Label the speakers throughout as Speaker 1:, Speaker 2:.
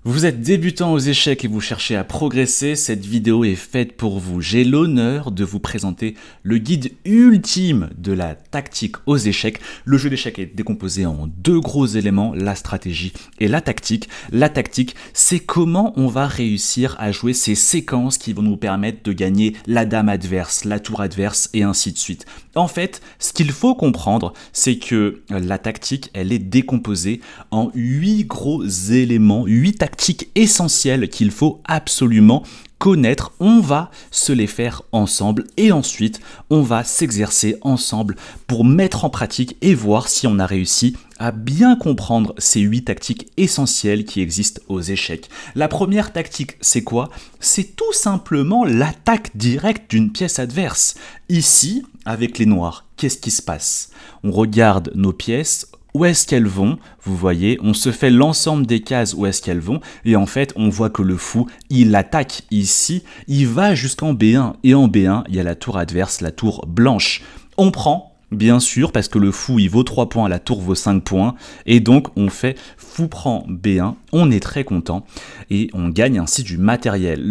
Speaker 1: Vous êtes débutant aux échecs et vous cherchez à progresser, cette vidéo est faite pour vous. J'ai l'honneur de vous présenter le guide ultime de la tactique aux échecs. Le jeu d'échecs est décomposé en deux gros éléments, la stratégie et la tactique. La tactique, c'est comment on va réussir à jouer ces séquences qui vont nous permettre de gagner la dame adverse, la tour adverse et ainsi de suite. En fait, ce qu'il faut comprendre, c'est que la tactique, elle est décomposée en 8 gros éléments, 8 tactiques essentielles qu'il faut absolument connaître. On va se les faire ensemble et ensuite on va s'exercer ensemble pour mettre en pratique et voir si on a réussi à bien comprendre ces 8 tactiques essentielles qui existent aux échecs. La première tactique, c'est quoi? C'est tout simplement l'attaque directe d'une pièce adverse. Ici, avec les noirs, qu'est-ce qui se passe? On regarde nos pièces. Où est-ce qu'elles vont? Vous voyez, on se fait l'ensemble des cases où est-ce qu'elles vont, et en fait, on voit que le fou, il attaque ici, il va jusqu'en B1, et en B1, il y a la tour adverse, la tour blanche. On prend, bien sûr, parce que le fou, il vaut 3 points, la tour vaut 5 points, et donc on fait fou prend B1, on est très content, et on gagne ainsi du matériel.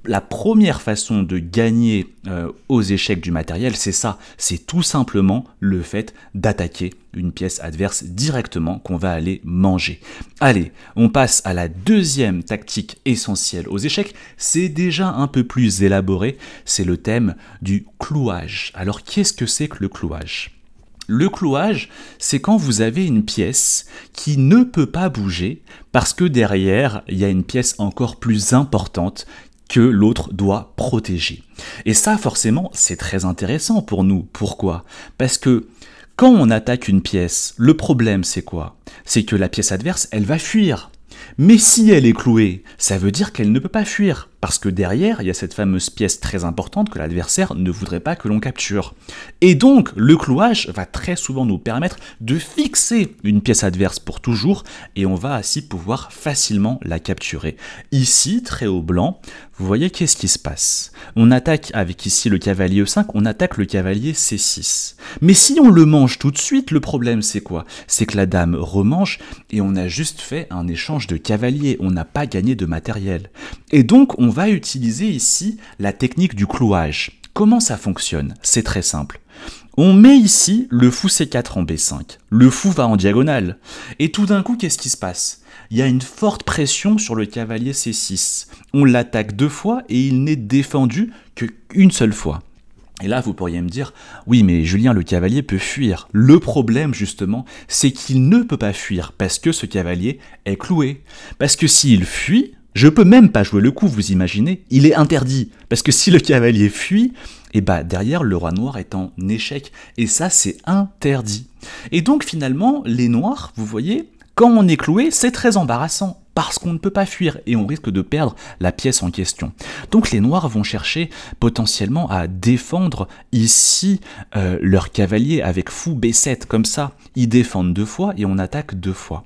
Speaker 1: La première façon de gagner aux échecs du matériel, c'est ça, c'est tout simplement le fait d'attaquer une pièce adverse directement qu'on va aller manger. Allez, on passe à la deuxième tactique essentielle aux échecs, c'est déjà un peu plus élaboré, c'est le thème du clouage. Alors qu'est-ce que c'est que le clouage ? Le clouage, c'est quand vous avez une pièce qui ne peut pas bouger parce que derrière, il y a une pièce encore plus importante que l'autre doit protéger. Et ça, forcément, c'est très intéressant pour nous. Pourquoi ? Parce que quand on attaque une pièce, le problème, c'est quoi ? C'est que la pièce adverse, elle va fuir. Mais si elle est clouée, ça veut dire qu'elle ne peut pas fuir, parce que derrière, il y a cette fameuse pièce très importante que l'adversaire ne voudrait pas que l'on capture. Et donc, le clouage va très souvent nous permettre de fixer une pièce adverse pour toujours, et on va ainsi pouvoir facilement la capturer. Ici, très haut blanc, vous voyez qu'est-ce qui se passe. On attaque avec ici le cavalier E5, on attaque le cavalier C6. Mais si on le mange tout de suite, le problème c'est quoi? C'est que la dame remange, et on a juste fait un échange de cavaliers, on n'a pas gagné de matériel. Et donc, on va utiliser ici la technique du clouage. Comment ça fonctionne? C'est très simple. On met ici le fou C4 en B5. Le fou va en diagonale. Et tout d'un coup, qu'est-ce qui se passe? Il y a une forte pression sur le cavalier C6. On l'attaque 2 fois et il n'est défendu qu'une seule fois. Et là, vous pourriez me dire, oui, mais Julien, le cavalier peut fuir. Le problème, justement, c'est qu'il ne peut pas fuir parce que ce cavalier est cloué. Parce que s'il fuit, je peux même pas jouer le coup, vous imaginez? Il est interdit. Parce que si le cavalier fuit, et bah derrière, le roi noir est en échec. Et ça, c'est interdit. Et donc, finalement, les noirs, vous voyez, quand on est cloué, c'est très embarrassant. Parce qu'on ne peut pas fuir et on risque de perdre la pièce en question. Donc les noirs vont chercher potentiellement à défendre ici leur cavalier avec fou B7 comme ça. Ils défendent 2 fois et on attaque 2 fois.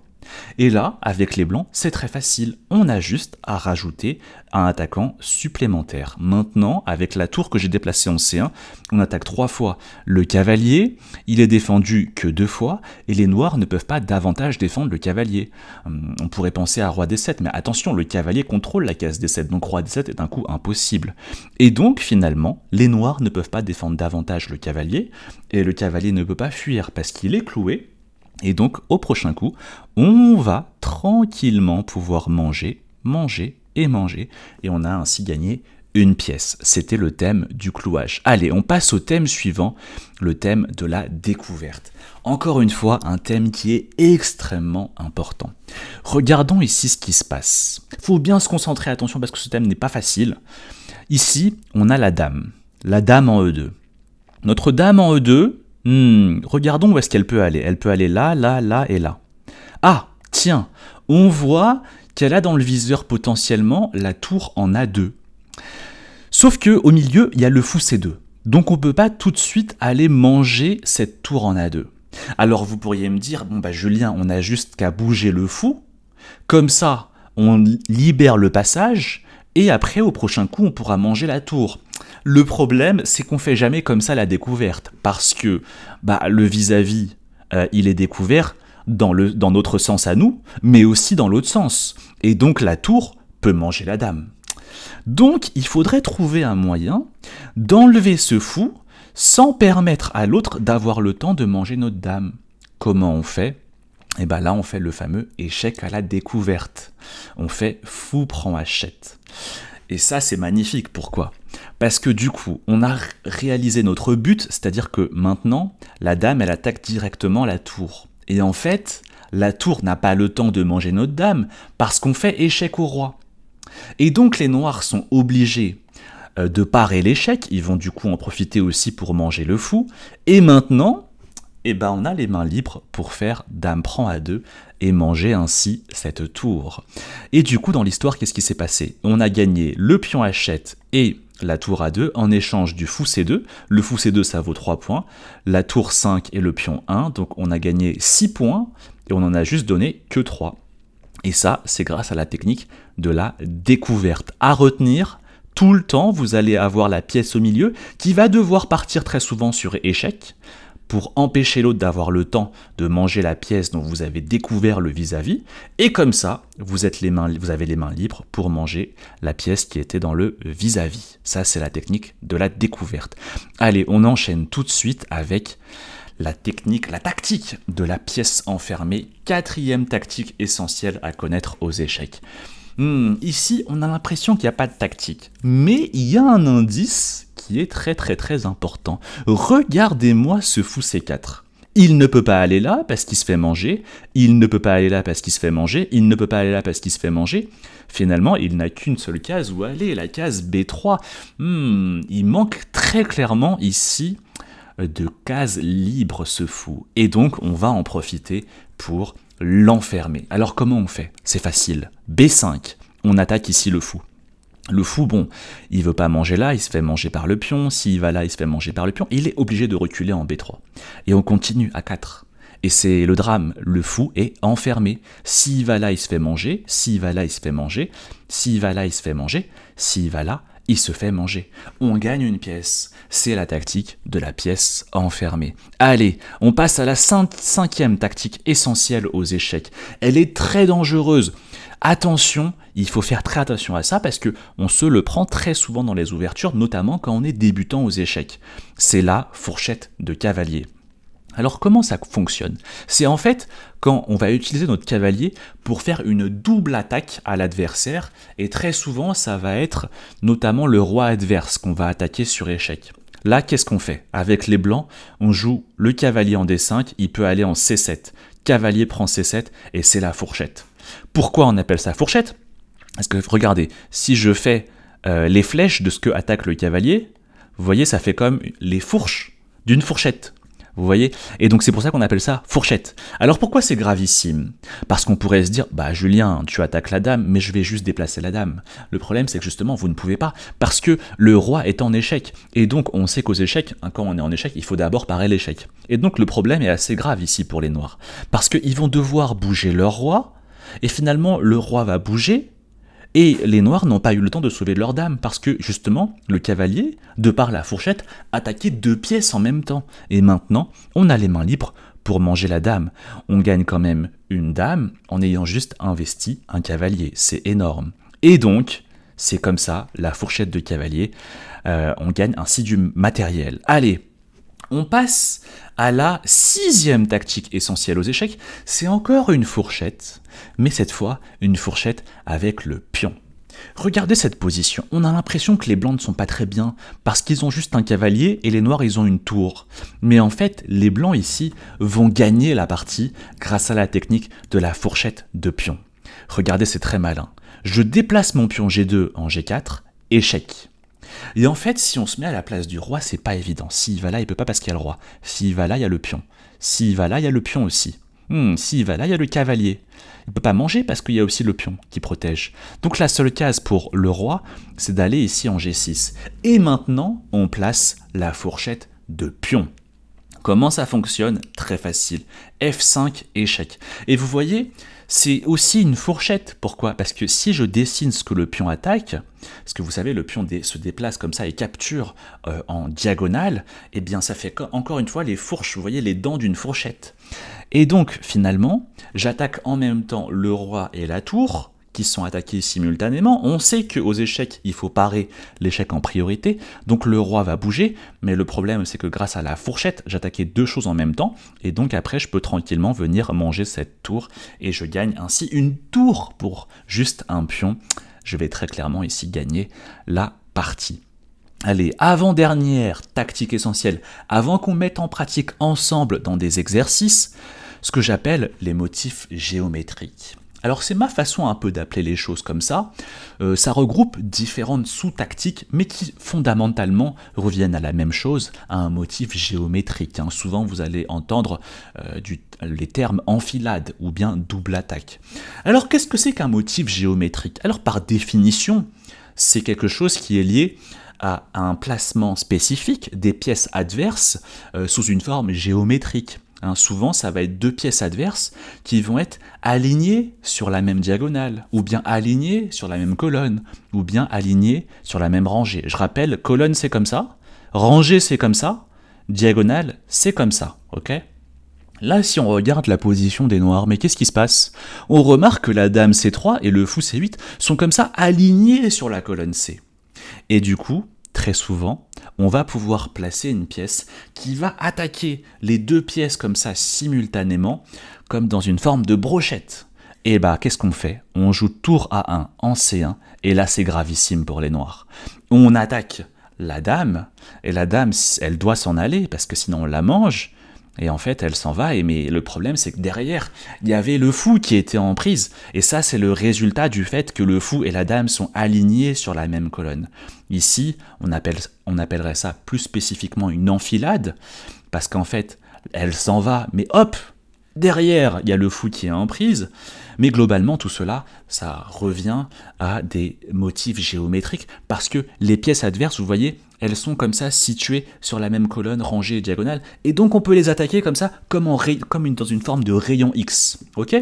Speaker 1: Et là, avec les blancs, c'est très facile. On a juste à rajouter un attaquant supplémentaire. Maintenant, avec la tour que j'ai déplacée en C1, on attaque 3 fois le cavalier, il est défendu que 2 fois, et les noirs ne peuvent pas davantage défendre le cavalier. On pourrait penser à roi D7, mais attention, le cavalier contrôle la case D7, donc roi D7 est un coup impossible. Et donc, finalement, les noirs ne peuvent pas défendre davantage le cavalier, et le cavalier ne peut pas fuir parce qu'il est cloué. Et donc, au prochain coup, on va tranquillement pouvoir manger, et on a ainsi gagné une pièce. C'était le thème du clouage. Allez, on passe au thème suivant, le thème de la découverte. Encore une fois, un thème qui est extrêmement important. Regardons ici ce qui se passe. Il faut bien se concentrer, attention, parce que ce thème n'est pas facile. Ici, on a la dame en E2. Notre dame en E2, regardons où est-ce qu'elle peut aller. Elle peut aller là, là, là et là. Ah, tiens, on voit qu'elle a dans le viseur potentiellement la tour en A2. Sauf qu'au milieu, il y a le fou C2. Donc on ne peut pas tout de suite aller manger cette tour en A2. Alors vous pourriez me dire, bon bah Julien, on a juste qu'à bouger le fou. Comme ça, on libère le passage. Et après, au prochain coup, on pourra manger la tour. Le problème, c'est qu'on fait jamais comme ça la découverte, parce que le vis-à-vis, il est découvert, dans notre sens à nous, mais aussi dans l'autre sens. Et donc la tour peut manger la dame. Donc il faudrait trouver un moyen d'enlever ce fou sans permettre à l'autre d'avoir le temps de manger notre dame. Comment on fait ? Et bien là on fait le fameux échec à la découverte. On fait fou prend hachette. Et ça c'est magnifique, pourquoi ? Parce que du coup on a réalisé notre but, c'est-à-dire que maintenant la dame elle attaque directement la tour. Et en fait la tour n'a pas le temps de manger notre dame parce qu'on fait échec au roi. Et donc les noirs sont obligés de parer l'échec, ils vont du coup en profiter aussi pour manger le fou. Et maintenant on a les mains libres pour faire dame prend à 2 et manger ainsi cette tour. Et du coup, dans l'histoire, qu'est-ce qui s'est passé ? On a gagné le pion Hachette et la tour A2 en échange du fou C2. Le fou C2, ça vaut 3 points. La tour 5 et le pion 1. Donc on a gagné 6 points et on en a juste donné que 3. Et ça, c'est grâce à la technique de la découverte. À retenir, tout le temps, vous allez avoir la pièce au milieu qui va devoir partir très souvent sur échec, pour empêcher l'autre d'avoir le temps de manger la pièce dont vous avez découvert le vis-à-vis, et comme ça, vous avez les mains libres pour manger la pièce qui était dans le vis-à-vis. Ça, c'est la technique de la découverte. Allez, on enchaîne tout de suite avec la tactique de la pièce enfermée, 4e tactique essentielle à connaître aux échecs. Ici, on a l'impression qu'il n'y a pas de tactique, mais il y a un indice qui est très très très important. Regardez-moi ce fou C4. Il ne peut pas aller là parce qu'il se fait manger, il ne peut pas aller là parce qu'il se fait manger, il ne peut pas aller là parce qu'il se fait manger. Finalement, il n'a qu'une seule case où aller, la case B3. Il manque très clairement ici de cases libres ce fou. Et donc, on va en profiter pour l'enfermer. Alors comment on fait ? C'est facile. B5, on attaque ici le fou. Le fou, bon, il veut pas manger là, il se fait manger par le pion. S'il va là, il se fait manger par le pion. Il est obligé de reculer en B3. Et on continue à 4. Et c'est le drame, le fou est enfermé. S'il va là, il se fait manger. S'il va là, il se fait manger. S'il va là, il se fait manger. S'il va là, il se fait manger. On gagne une pièce. C'est la tactique de la pièce enfermée. Allez, on passe à la 5e tactique essentielle aux échecs. Elle est très dangereuse. Attention, il faut faire très attention à ça parce que on se le prend très souvent dans les ouvertures, notamment quand on est débutant aux échecs. C'est la fourchette de cavalier. Alors comment ça fonctionne ? C'est en fait quand on va utiliser notre cavalier pour faire une double attaque à l'adversaire, et très souvent ça va être notamment le roi adverse qu'on va attaquer sur échec. Là, qu'est-ce qu'on fait ? Avec les blancs, on joue le cavalier en D5, il peut aller en C7. Cavalier prend C7 et c'est la fourchette. Pourquoi on appelle ça fourchette ? Parce que regardez, si je fais les flèches de ce que attaque le cavalier, vous voyez, ça fait comme les fourches d'une fourchette. Vous voyez ? Et donc c'est pour ça qu'on appelle ça fourchette. Alors pourquoi c'est gravissime ? Parce qu'on pourrait se dire, bah Julien, tu attaques la dame, mais je vais juste déplacer la dame. Le problème c'est que justement vous ne pouvez pas, parce que le roi est en échec. Et donc on sait qu'aux échecs, quand on est en échec, il faut d'abord parer l'échec. Et donc le problème est assez grave ici pour les noirs. Parce qu'ils vont devoir bouger leur roi, et finalement le roi va bouger, et les noirs n'ont pas eu le temps de sauver leur dame, parce que justement, le cavalier, de par la fourchette, attaquait 2 pièces en même temps. Et maintenant, on a les mains libres pour manger la dame. On gagne quand même une dame en ayant juste investi un cavalier. C'est énorme. Et donc, c'est comme ça, la fourchette de cavalier, on gagne ainsi du matériel. Allez, on passe à la 6e tactique essentielle aux échecs, c'est encore une fourchette, mais cette fois une fourchette avec le pion. Regardez cette position, on a l'impression que les blancs ne sont pas très bien, parce qu'ils ont juste un cavalier et les noirs ils ont une tour. Mais en fait, les blancs ici vont gagner la partie grâce à la technique de la fourchette de pion. Regardez, c'est très malin. Je déplace mon pion G2 en G4, échec. Et en fait, si on se met à la place du roi, c'est pas évident. S'il va là, il peut pas parce qu'il y a le roi. S'il va là, il y a le pion. S'il va là, il y a le pion aussi. S'il va là, il y a le cavalier. Il peut pas manger parce qu'il y a aussi le pion qui protège. Donc la seule case pour le roi, c'est d'aller ici en G6. Et maintenant, on place la fourchette de pion. Comment ça fonctionne ? Très facile. F5, échec. Et vous voyez, c'est aussi une fourchette. Pourquoi? Parce que si je dessine ce que le pion attaque, parce que vous savez, le pion se déplace comme ça et capture en diagonale, eh bien ça fait encore une fois les fourches, vous voyez les dents d'une fourchette. Et donc finalement, j'attaque en même temps le roi et la tour, qui sont attaqués simultanément. On sait qu'aux échecs, il faut parer l'échec en priorité, donc le roi va bouger, mais le problème c'est que grâce à la fourchette, j'attaquais deux choses en même temps, et donc après je peux tranquillement venir manger cette tour, et je gagne ainsi une tour pour juste un pion. Je vais très clairement ici gagner la partie. Allez, avant-dernière tactique essentielle, avant qu'on mette en pratique ensemble dans des exercices, ce que j'appelle les motifs géométriques. Alors c'est ma façon un peu d'appeler les choses comme ça, ça regroupe différentes sous-tactiques, mais qui fondamentalement reviennent à la même chose, à un motif géométrique. Hein. Souvent vous allez entendre les termes enfilade ou bien double attaque. Alors qu'est-ce que c'est qu'un motif géométrique? Alors par définition, c'est quelque chose qui est lié à un placement spécifique des pièces adverses sous une forme géométrique. Hein, souvent, ça va être deux pièces adverses qui vont être alignées sur la même diagonale, ou bien alignées sur la même colonne, ou bien alignées sur la même rangée. Je rappelle, colonne c'est comme ça, rangée c'est comme ça, diagonale c'est comme ça, ok? Là, si on regarde la position des noirs, mais qu'est-ce qui se passe? On remarque que la dame C3 et le fou C8 sont comme ça alignés sur la colonne C. Et du coup, très souvent, on va pouvoir placer une pièce qui va attaquer les deux pièces comme ça simultanément, comme dans une forme de brochette. Et bah, qu'est-ce qu'on fait? On joue tour A1 en C1, et là c'est gravissime pour les noirs. On attaque la dame, et la dame, elle doit s'en aller, parce que sinon on la mange, et en fait elle s'en va, mais le problème c'est que derrière, il y avait le fou qui était en prise, et ça c'est le résultat du fait que le fou et la dame sont alignés sur la même colonne. Ici, on appellerait ça plus spécifiquement une enfilade, parce qu'en fait, elle s'en va, mais hop, derrière, il y a le fou qui est en prise, mais globalement, tout cela, ça revient à des motifs géométriques, parce que les pièces adverses, vous voyez, elles sont comme ça situées sur la même colonne, rangée et diagonale, et donc on peut les attaquer comme ça, comme dans une forme de rayon X, ok ?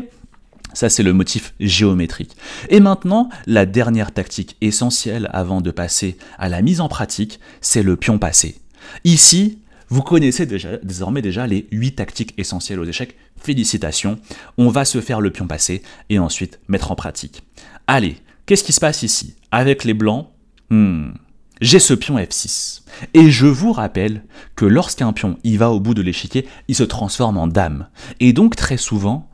Speaker 1: Ça, c'est le motif géométrique. Et maintenant, la dernière tactique essentielle avant de passer à la mise en pratique, c'est le pion passé. Ici, vous connaissez désormais déjà les 8 tactiques essentielles aux échecs. Félicitations, on va se faire le pion passé et ensuite mettre en pratique. Allez, qu'est-ce qui se passe ici? Avec les blancs, j'ai ce pion F6. Et je vous rappelle que lorsqu'un pion il va au bout de l'échiquier, il se transforme en dame. Et donc très souvent,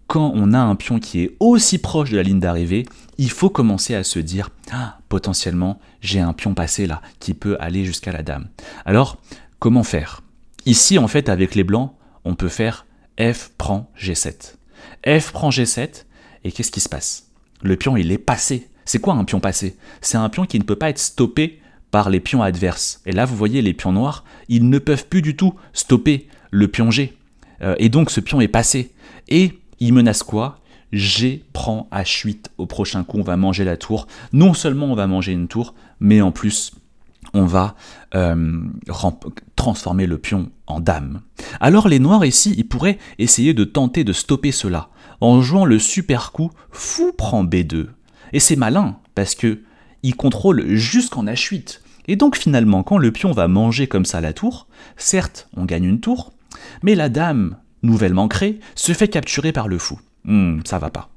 Speaker 1: quand on a un pion qui est aussi proche de la ligne d'arrivée, il faut commencer à se dire « potentiellement, j'ai un pion passé là, qui peut aller jusqu'à la dame ». Alors, comment faire? Ici, en fait, avec les blancs, on peut faire F prend G7. F prend G7, et qu'est-ce qui se passe? Le pion, il est passé. C'est quoi un pion passé? C'est un pion qui ne peut pas être stoppé par les pions adverses. Et là, vous voyez, les pions noirs, ils ne peuvent plus du tout stopper le pion G. Et donc, ce pion est passé. Et il menace quoi? G prend H8 au prochain coup, on va manger la tour. Non seulement on va manger une tour, mais en plus, on va transformer le pion en dame. Alors les noirs ici, ils pourraient essayer de tenter de stopper cela, en jouant le super coup fou prend B2. Et c'est malin, parce que il contrôle jusqu'en H8. Et donc finalement, quand le pion va manger comme ça la tour, certes, on gagne une tour, mais la dame nouvellement créée, se fait capturer par le fou. Ça va pas.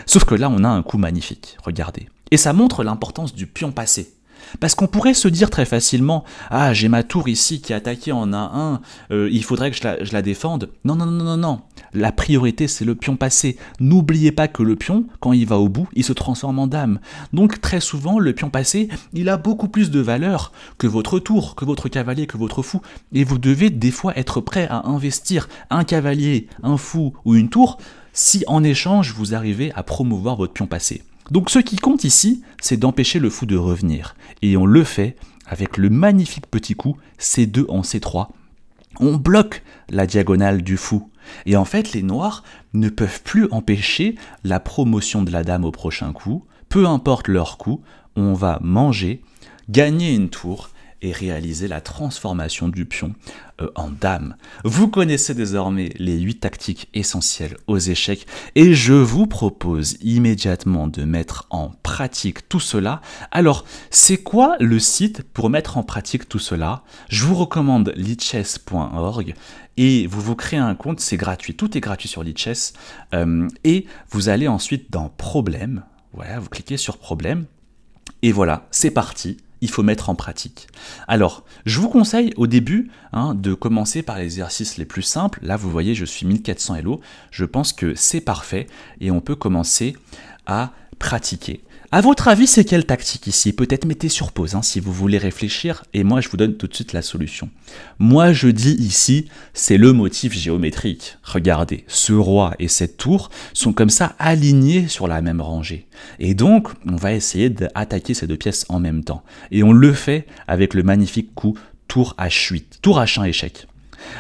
Speaker 1: Sauf que là, on a un coup magnifique, regardez. Et ça montre l'importance du pion passé. Parce qu'on pourrait se dire très facilement « Ah, j'ai ma tour ici qui est attaquée en A1, il faudrait que je la défende. » Non, non, non, non, non. La priorité, c'est le pion passé. N'oubliez pas que le pion, quand il va au bout, il se transforme en dame. Donc très souvent, le pion passé, il a beaucoup plus de valeur que votre tour, que votre cavalier, que votre fou. Et vous devez des fois être prêt à investir un cavalier, un fou ou une tour, si en échange, vous arrivez à promouvoir votre pion passé. Donc ce qui compte ici, c'est d'empêcher le fou de revenir. Et on le fait avec le magnifique petit coup C2 en C3. On bloque la diagonale du fou. Et en fait, les noirs ne peuvent plus empêcher la promotion de la dame au prochain coup. Peu importe leur coup, on va manger, gagner une tour et réaliser la transformation du pion en dame. Vous connaissez désormais les 8 tactiques essentielles aux échecs et je vous propose immédiatement de mettre en pratique tout cela. Alors, c'est quoi le site pour mettre en pratique tout cela? Je vous recommande lichess.org et vous créez un compte, c'est gratuit, tout est gratuit sur Lichess et vous allez ensuite dans Problème, voilà, vous cliquez sur Problème et voilà, c'est parti. Il faut mettre en pratique. Alors, je vous conseille au début de commencer par les exercices les plus simples. Là, vous voyez, je suis 1400 Elo. Je pense que c'est parfait et on peut commencer à pratiquer. À votre avis, c'est quelle tactique ici? Peut-être mettez sur pause si vous voulez réfléchir et moi, je vous donne tout de suite la solution. Moi, je dis ici, c'est le motif géométrique. Regardez, ce roi et cette tour sont comme ça alignés sur la même rangée. Et donc, on va essayer d'attaquer ces 2 pièces en même temps. Et on le fait avec le magnifique coup tour H8, tour H1 échec.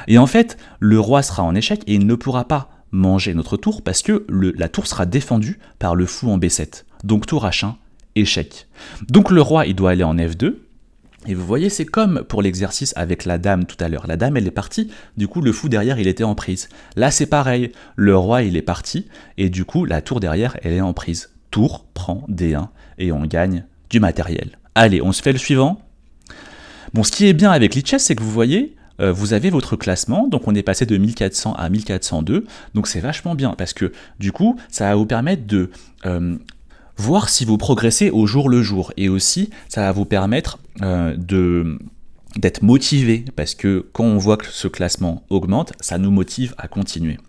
Speaker 1: Et en fait, le roi sera en échec et il ne pourra pas manger notre tour parce que la tour sera défendue par le fou en B7. Donc tour H1, échec. Donc le roi, il doit aller en F2. Et vous voyez, c'est comme pour l'exercice avec la dame tout à l'heure. La dame, elle est partie, du coup le fou derrière, il était en prise. Là, c'est pareil, le roi, il est parti, et du coup, la tour derrière, elle est en prise. Tour prend D1, et on gagne du matériel. Allez, on se fait le suivant. Bon, ce qui est bien avec Lichess, c'est que vous voyez, vous avez votre classement, donc on est passé de 1400 à 1402, donc c'est vachement bien, parce que du coup, ça va vous permettre de voir si vous progressez au jour le jour, et aussi, ça va vous permettre d'être motivé, parce que quand on voit que ce classement augmente, ça nous motive à continuer.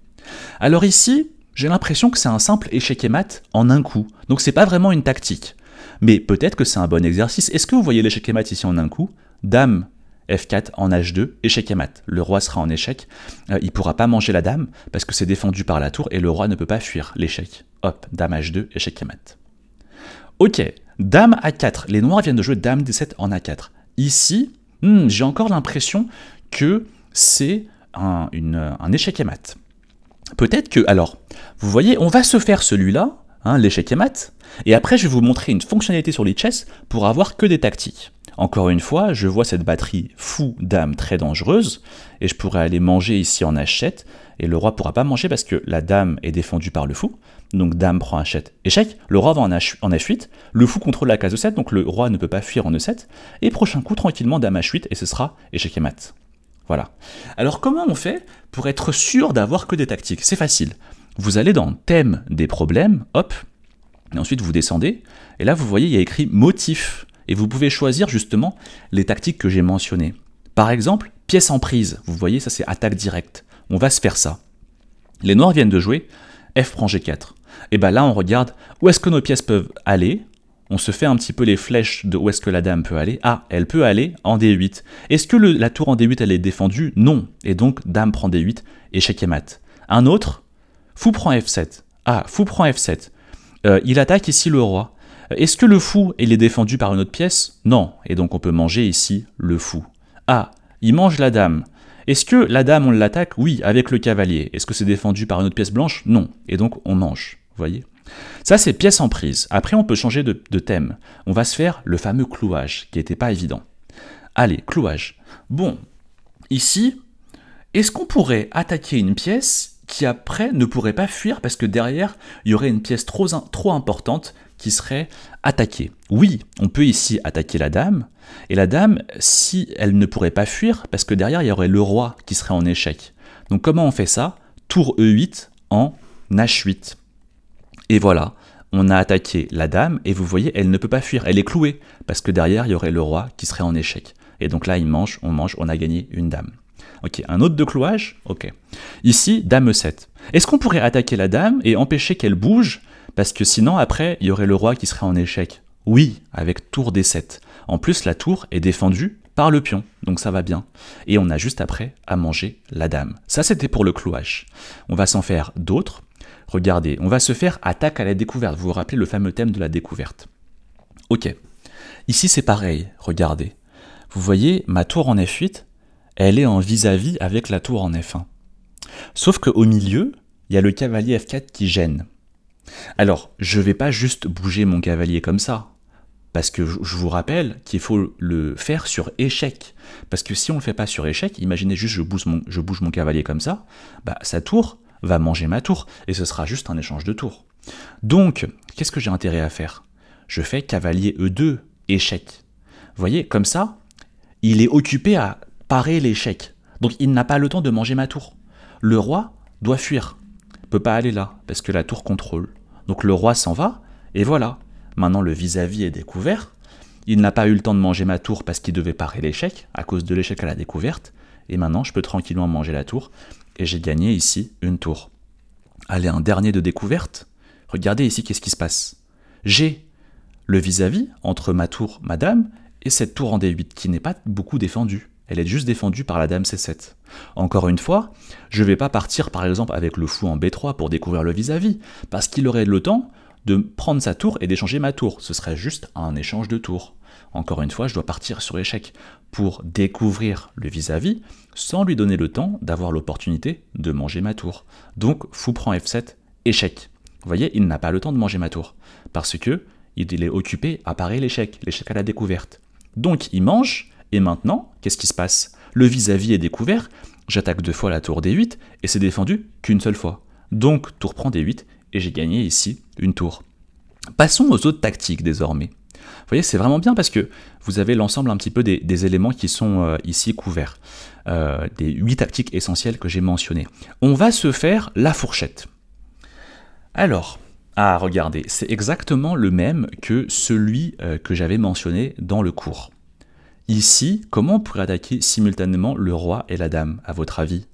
Speaker 1: Alors ici, j'ai l'impression que c'est un simple échec et mat en un coup, donc c'est pas vraiment une tactique, mais peut-être que c'est un bon exercice. Est-ce que vous voyez l'échec et mat ici en un coup? Dame F4 en H2, échec et mat. Le roi sera en échec, il ne pourra pas manger la dame parce que c'est défendu par la tour et le roi ne peut pas fuir l'échec. Hop, dame H2, échec et mat. Ok, dame A4, les noirs viennent de jouer dame D7 en A4. Ici, j'ai encore l'impression que c'est un échec et mat. Peut-être que, alors, vous voyez, on va se faire celui-là, l'échec et mat, et après je vais vous montrer une fonctionnalité sur Lichess pour avoir que des tactiques. Encore une fois, je vois cette batterie fou-dame très dangereuse, et je pourrais aller manger ici en H7, et le roi ne pourra pas manger parce que la dame est défendue par le fou, donc dame prend H7, échec, le roi va en F8, le fou contrôle la case E7, donc le roi ne peut pas fuir en E7, et prochain coup, tranquillement, dame H8, et ce sera échec et mat. Voilà. Alors comment on fait pour être sûr d'avoir que des tactiques? C'est facile. Vous allez dans thème des problèmes, hop, et ensuite vous descendez, et là vous voyez, il y a écrit motif. Et vous pouvez choisir justement les tactiques que j'ai mentionnées. Par exemple, pièce en prise. Vous voyez, ça c'est attaque directe. On va se faire ça. Les noirs viennent de jouer F prend G4. Et bien là, on regarde où est-ce que nos pièces peuvent aller. On se fait un petit peu les flèches de où est-ce que la dame peut aller. Ah, elle peut aller en D8. Est-ce que la tour en D8, elle est défendue? Non. Et donc, dame prend D8, échec et mat. Un autre, fou prend F7. Ah, fou prend F7. Il attaque ici le roi. Est-ce que le fou, il est défendu par une autre pièce? Non, et donc on peut manger ici le fou. Ah, il mange la dame. Est-ce que la dame, on l'attaque? Oui, avec le cavalier. Est-ce que c'est défendu par une autre pièce blanche? Non, et donc on mange, vous voyez? Ça, c'est pièce en prise. Après, on peut changer de thème. On va se faire le fameux clouage, qui n'était pas évident. Allez, clouage. Bon, ici, est-ce qu'on pourrait attaquer une pièce qui après ne pourrait pas fuir parce que derrière, il y aurait une pièce trop importante qui serait attaquée? Oui, on peut ici attaquer la dame, et la dame, si elle ne pourrait pas fuir, parce que derrière, il y aurait le roi qui serait en échec. Donc comment on fait ça? Tour E8 en H8. Et voilà, on a attaqué la dame, et vous voyez, elle ne peut pas fuir, elle est clouée, parce que derrière, il y aurait le roi qui serait en échec. Et donc là, il mange, on a gagné une dame. Ok, un autre de clouage, ok. Ici, dame E7. Est-ce qu'on pourrait attaquer la dame et empêcher qu'elle bouge? Parce que sinon, après, il y aurait le roi qui serait en échec. Oui, avec tour D7. En plus, la tour est défendue par le pion, donc ça va bien. Et on a juste après à manger la dame. Ça, c'était pour le clouage. On va s'en faire d'autres. Regardez, on va se faire attaque à la découverte. Vous vous rappelez le fameux thème de la découverte. Ok. Ici, c'est pareil. Regardez. Vous voyez, ma tour en F8, elle est en vis-à-vis avec la tour en F1. Sauf qu'au milieu, il y a le cavalier F4 qui gêne. Alors, je ne vais pas juste bouger mon cavalier comme ça. Parce que je vous rappelle qu'il faut le faire sur échec. Parce que si on ne le fait pas sur échec, imaginez juste je bouge mon cavalier comme ça, bah, sa tour va manger ma tour, et ce sera juste un échange de tours. Donc, qu'est-ce que j'ai intérêt à faire? Je fais cavalier E2, échec. Vous voyez, comme ça, il est occupé à parer l'échec. Donc il n'a pas le temps de manger ma tour. Le roi doit fuir. Il ne peut pas aller là, parce que la tour contrôle. Donc le roi s'en va, et voilà. Maintenant le vis-à-vis est découvert. Il n'a pas eu le temps de manger ma tour parce qu'il devait parer l'échec, à cause de l'échec à la découverte. Et maintenant je peux tranquillement manger la tour, et j'ai gagné ici une tour. Allez, un dernier de découverte. Regardez ici, qu'est-ce qui se passe? J'ai le vis-à-vis entre ma tour, ma dame, et cette tour en D8 qui n'est pas beaucoup défendue. Elle est juste défendue par la dame C7. Encore une fois, je ne vais pas partir par exemple avec le fou en B3 pour découvrir le vis-à-vis, parce qu'il aurait le temps de prendre sa tour et d'échanger ma tour. Ce serait juste un échange de tours. Encore une fois, je dois partir sur échec pour découvrir le vis-à-vis sans lui donner le temps d'avoir l'opportunité de manger ma tour. Donc, fou prend F7, échec. Vous voyez, il n'a pas le temps de manger ma tour, parce que il est occupé à parer l'échec à la découverte. Donc, il mange, et maintenant, qu'est-ce qui se passe? Le vis-à-vis est découvert, j'attaque 2 fois la tour D8, et c'est défendu qu'une seule fois. Donc, tour prend D8, et j'ai gagné ici une tour. Passons aux autres tactiques désormais. Vous voyez, c'est vraiment bien parce que vous avez l'ensemble un petit peu des éléments qui sont ici couverts. Des 8 tactiques essentielles que j'ai mentionnées. On va se faire la fourchette. Alors, regardez, c'est exactement le même que celui que j'avais mentionné dans le cours. Ici, comment on pourrait attaquer simultanément le roi et la dame, à votre avis?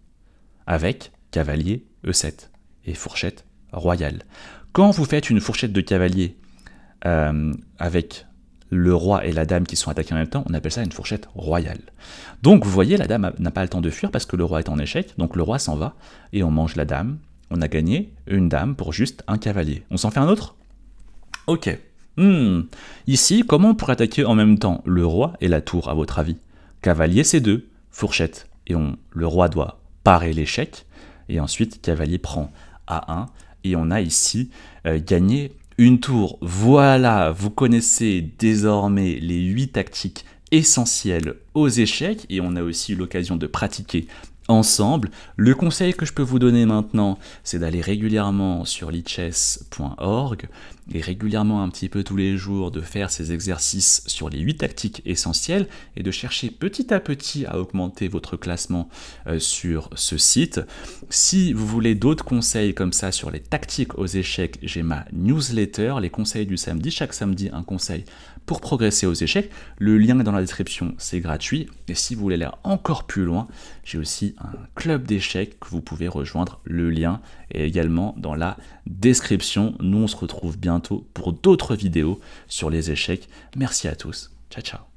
Speaker 1: Avec cavalier E7 et fourchette royale. Quand vous faites une fourchette de cavalier avec le roi et la dame qui sont attaqués en même temps, on appelle ça une fourchette royale. Donc vous voyez, la dame n'a pas le temps de fuir parce que le roi est en échec, donc le roi s'en va et on mange la dame. On a gagné une dame pour juste un cavalier. On s'en fait un autre? Ok. Ici, comment on pourrait attaquer en même temps le roi et la tour, à votre avis? Cavalier C2, fourchette, et le roi doit parer l'échec, et ensuite cavalier prend A1, et on a ici gagné une tour. Voilà, vous connaissez désormais les 8 tactiques essentielles aux échecs, et on a aussi eu l'occasion de pratiquer ensemble. Le conseil que je peux vous donner maintenant, c'est d'aller régulièrement sur lichess.org et régulièrement un petit peu tous les jours de faire ces exercices sur les 8 tactiques essentielles et de chercher petit à petit à augmenter votre classement sur ce site. Si vous voulez d'autres conseils comme ça sur les tactiques aux échecs, j'ai ma newsletter, les conseils du samedi, chaque samedi un conseil pour progresser aux échecs. Le lien est dans la description, c'est gratuit. Et si vous voulez aller encore plus loin, j'ai aussi un club d'échecs que vous pouvez rejoindre. Le lien est également dans la description. Nous, on se retrouve bientôt pour d'autres vidéos sur les échecs. Merci à tous. Ciao, ciao.